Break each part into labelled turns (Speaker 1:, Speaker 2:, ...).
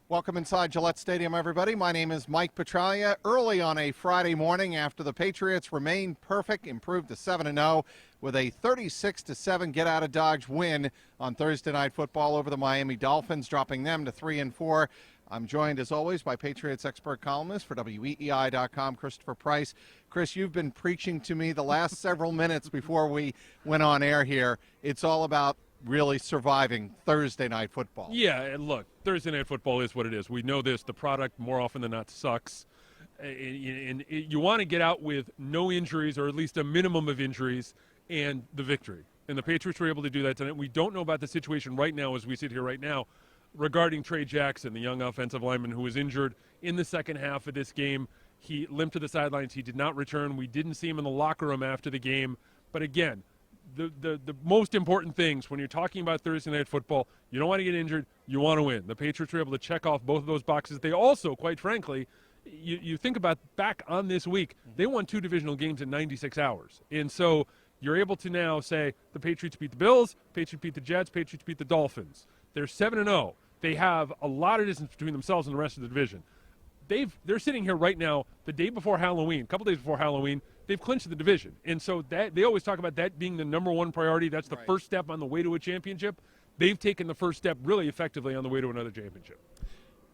Speaker 1: Welcome inside Gillette Stadium, everybody. My name is Mike Petraglia. Early on a Friday morning after the Patriots remained perfect, improved to 7-0 with a 36-7 get-out-of-Dodge win on Thursday Night Football over the Miami Dolphins, dropping them to 3-4. I'm joined, as always, by Patriots expert columnist for WEEI.com, Christopher Price. Chris, you've been preaching to me the last several minutes before we went on air here. It's all about really surviving Thursday Night Football.
Speaker 2: Yeah, and look, Thursday Night Football is what it is. We know this. The product, more often than not, sucks. And you want to get out with no injuries, or at least a minimum of injuries, and the victory. And the Patriots were able to do that tonight. We don't know about the situation right now as we sit here right now regarding Trey Jackson, the young offensive lineman who was injured in the second half of this game. He limped to the sidelines. He did not return. We didn't see him in the locker room after the game. But again, the most important things when you're talking about Thursday Night Football, you don't want to get injured, you want to win. The Patriots were able to check off both of those boxes. They also, quite frankly, you think about back on this week, they won 2 divisional games in 96 hours. And so you're able to now say the Patriots beat the Bills, Patriots beat the Jets, Patriots beat the Dolphins. They're 7-0. They have a lot of distance between themselves and the rest of the division. They're sitting here right now the day before Halloween, a couple days before Halloween. They've clinched the division. And so that they always talk about that being the number one priority. That's the first step on the way to a championship. They've taken the first step really effectively on the way to another championship.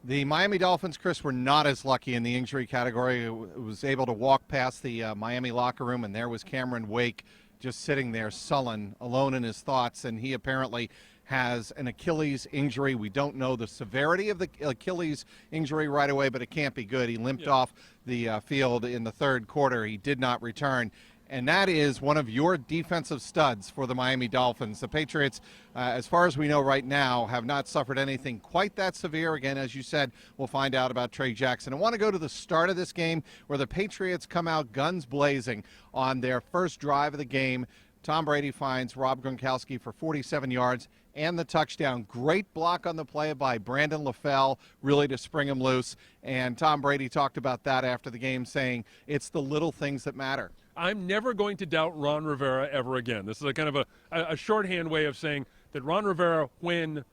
Speaker 1: The Miami Dolphins, Chris, were not as lucky in the injury category. It was able to walk past the Miami locker room, and there was Cameron Wake just sitting there sullen, alone in his thoughts, and he apparently has an Achilles injury. We don't know the severity of the Achilles injury right away, but it can't be good. He limped off the field in the third quarter. He did not return. And that is one of your defensive studs for the Miami Dolphins. The Patriots, as far as we know right now, have not suffered anything quite that severe. Again, as you said, we'll find out about Trey Jackson. I want to go to the start of this game where the Patriots come out guns blazing on their first drive of the game. Tom Brady finds Rob Gronkowski for 47 yards and the touchdown. Great block on the play by Brandon LaFell, really to spring him loose. And Tom Brady talked about that after the game, saying it's the little things that matter.
Speaker 2: I'm never going to doubt Ron Rivera ever again. This is a kind of a shorthand way of saying that Ron Rivera, when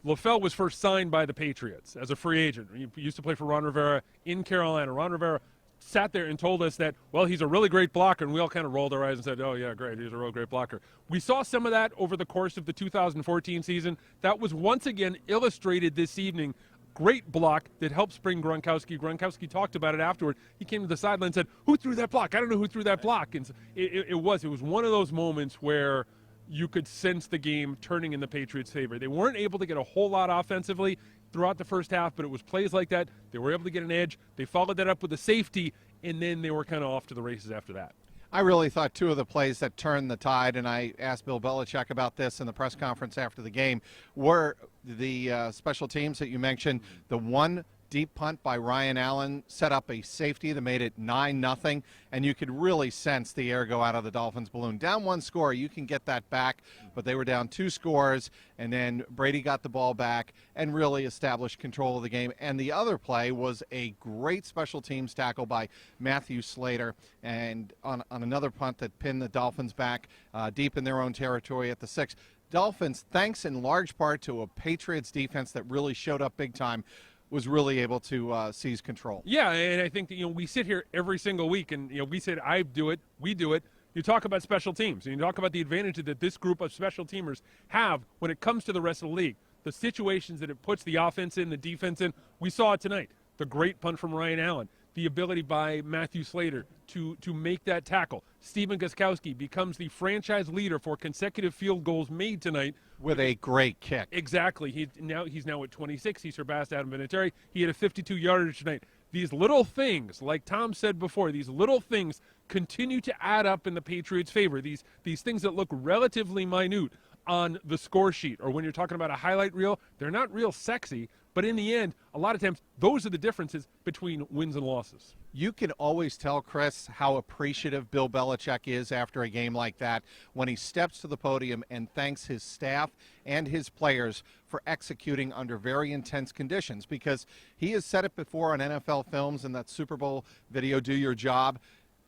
Speaker 2: LaFell was first signed by the Patriots as a free agent, he used to play for Ron Rivera in Carolina. Ron Rivera sat there and told us that, well, he's a really great blocker, and we all kind of rolled our eyes and said, oh, yeah, great, he's a real great blocker. We saw some of that over the course of the 2014 season. That was once again illustrated this evening. Great block that helped spring Gronkowski. Gronkowski talked about it afterward. He came to the sideline and said, who threw that block? I don't know who threw that block. And it was one of those moments where you could sense the game turning in the Patriots' favor. They weren't able to get a whole lot offensively throughout the first half, but it was plays like that. They were able to get an edge. They followed that up with a safety, and then they were kind of off to the races after that.
Speaker 1: I really thought 2 of the plays that turned the tide, and I asked Bill Belichick about this in the press conference after the game, were the special teams that you mentioned. The one deep punt by Ryan Allen set up a safety that made it 9-0, and you could really sense the air go out of the Dolphins' balloon. Down 1 score, you can get that back, but they were down 2 scores, and then Brady got the ball back and really established control of the game. And the other play was a great special teams tackle by Matthew Slater, and on another punt that pinned the Dolphins back deep in their own territory at the 6. Dolphins, thanks in large part to a Patriots defense that really showed up big time, was really able to seize control.
Speaker 2: Yeah, and I think that, we sit here every single week, and we said I do it, we do it. You talk about special teams, and you talk about the advantage that this group of special teamers have when it comes to the rest of the league. The situations that it puts the offense in, the defense in. We saw it tonight. The great punt from Ryan Allen, the ability by Matthew Slater to make that tackle. Stephen Gostkowski becomes the franchise leader for consecutive field goals made tonight.
Speaker 1: With a great kick.
Speaker 2: Exactly. He's now at 26. He surpassed Adam Vinatieri. He had a 52-yarder tonight. These little things, like Tom said before, these little things continue to add up in the Patriots' favor. These things that look relatively minute on the score sheet, or when you're talking about a highlight reel, they're not real sexy, but in the end, a lot of times, those are the differences between wins and losses.
Speaker 1: You can always tell, Chris, how appreciative Bill Belichick is after a game like that when he steps to the podium and thanks his staff and his players for executing under very intense conditions, because he has said it before on NFL Films and that Super Bowl video, Do Your Job.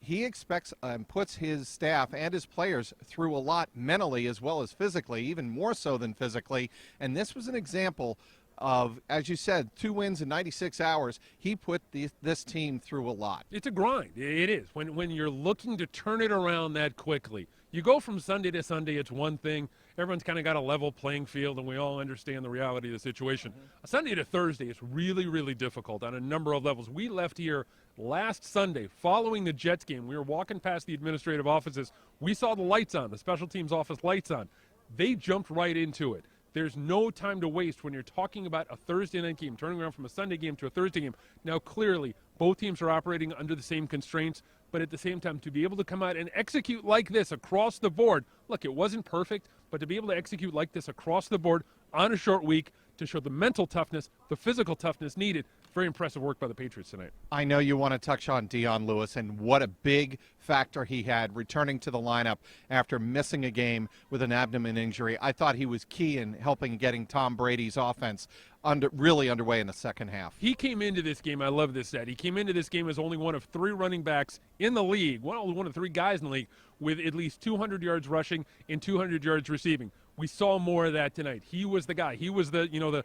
Speaker 1: He expects and puts his staff and his players through a lot mentally as well as physically, even more so than physically. And this was an example of, as you said, 2 wins in 96 hours. He put this team through a lot.
Speaker 2: It's a grind. It is. When you're looking to turn it around that quickly, you go from Sunday to Sunday, it's one thing. Everyone's kind of got a level playing field, and we all understand the reality of the situation. Sunday to Thursday is really, really difficult on a number of levels. We left here last Sunday following the Jets game. We were walking past the administrative offices. We saw the lights on, the special teams office lights on. They jumped right into it. There's no time to waste when you're talking about a Thursday night game, turning around from a Sunday game to a Thursday game. Now, clearly, both teams are operating under the same constraints, but at the same time, to be able to come out and execute like this across the board, look, it wasn't perfect, but to be able to execute like this across the board on a short week to show the mental toughness, the physical toughness needed, very impressive work by the Patriots tonight.
Speaker 1: I know you want to touch on Dion Lewis and what a big factor he had returning to the lineup after missing a game with an abdomen injury. I thought he was key in helping getting Tom Brady's offense really underway in the second half.
Speaker 2: He came into this game, I love this stat, he came into this game as only one of 3 running backs in the league, one of 3 guys in the league with at least 200 yards rushing and 200 yards receiving. We saw more of that tonight. He was the guy. He was the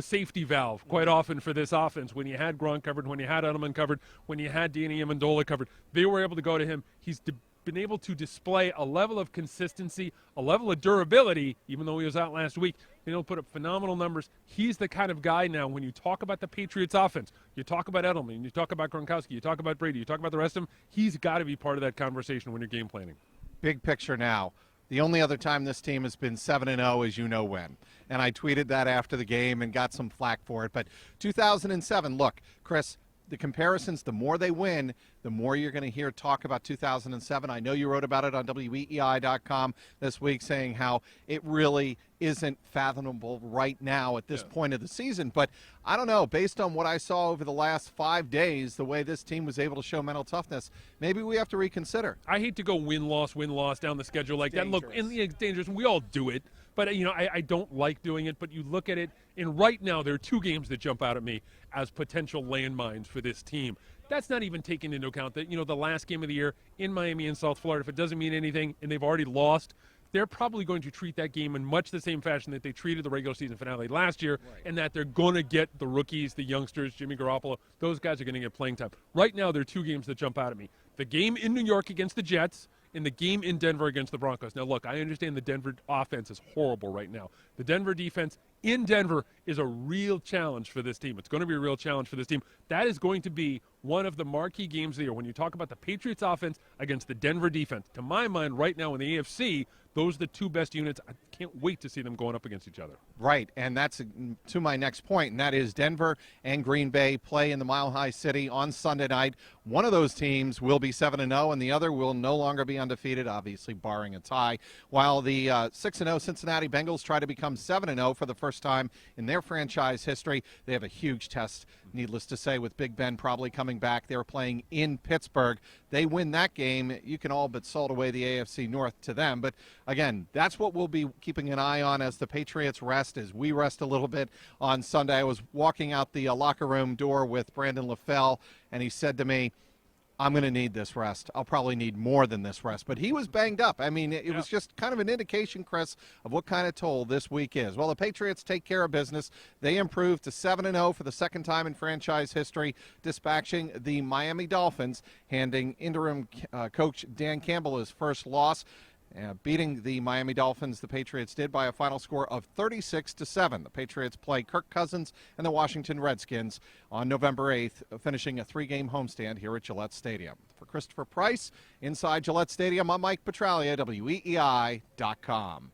Speaker 2: safety valve quite often for this offense. When you had Gronk covered, when you had Edelman covered, when you had Danny Amendola covered, they were able to go to him. He's been able to display a level of consistency, a level of durability, even though he was out last week. Been able to put up phenomenal numbers. He's the kind of guy now, when you talk about the Patriots offense, you talk about Edelman, you talk about Gronkowski, you talk about Brady, you talk about the rest of them, he's got to be part of that conversation when you're game planning.
Speaker 1: Big picture now. The only other time this team has been 7-0 is you know when. And I tweeted that after the game and got some flack for it. But 2007, look, Chris, the comparisons, the more they win, the more you're going to hear talk about 2007. I know you wrote about it on WEEI.com this week, saying how it really isn't fathomable right now at this point of the season. But I don't know, based on what I saw over the last 5 days, the way this team was able to show mental toughness, maybe we have to reconsider.
Speaker 2: I hate to go win-loss down the schedule like that. Look, it's dangerous. We all do it. But, I don't like doing it. But you look at it, and right now there are 2 games that jump out at me as potential landmines for this team. That's not even taking into account that, the last game of the year in Miami and South Florida, if it doesn't mean anything and they've already lost, they're probably going to treat that game in much the same fashion that they treated the regular season finale last year, and that they're going to get the rookies, the youngsters, Jimmy Garoppolo, those guys are going to get playing time. Right now, there are 2 games that jump out at me. The game in New York against the Jets and the game in Denver against the Broncos. Now, look, I understand the Denver offense is horrible right now. The Denver defense in Denver is a real challenge for this team. It's going to be a real challenge for this team. That is going to be one of the marquee games of the year. When you talk about the Patriots offense against the Denver defense, to my mind right now in the AFC, those are the 2 best units. I can't wait to see them going up against each other.
Speaker 1: Right, and that's to my next point, and that is Denver and Green Bay play in the Mile High City on Sunday night. One of those teams will be 7-0, and the other will no longer be undefeated, obviously barring a tie, while the 6-0 Cincinnati Bengals try to become 7-0 for the first time in their franchise history. They have a huge test, needless to say, with Big Ben probably coming back. They're playing in Pittsburgh. They win that game, you can all but salt away the AFC North to them. But again, that's what we'll be keeping an eye on as the Patriots rest, as we rest a little bit on Sunday. I was walking out the locker room door with Brandon LaFell, and he said to me, I'm going to need this rest. I'll probably need more than this rest. But he was banged up. I mean, it was just kind of an indication, Chris, of what kind of toll this week is. Well, the Patriots take care of business. They improved to 7-0 for the second time in franchise history, dispatching the Miami Dolphins, handing interim coach Dan Campbell his first loss. Beating the Miami Dolphins, the Patriots did by a final score of 36-7. The Patriots play Kirk Cousins and the Washington Redskins on November 8th, finishing a 3-game homestand here at Gillette Stadium. For Christopher Price, inside Gillette Stadium, I'm Mike Petraglia, WEEI.com.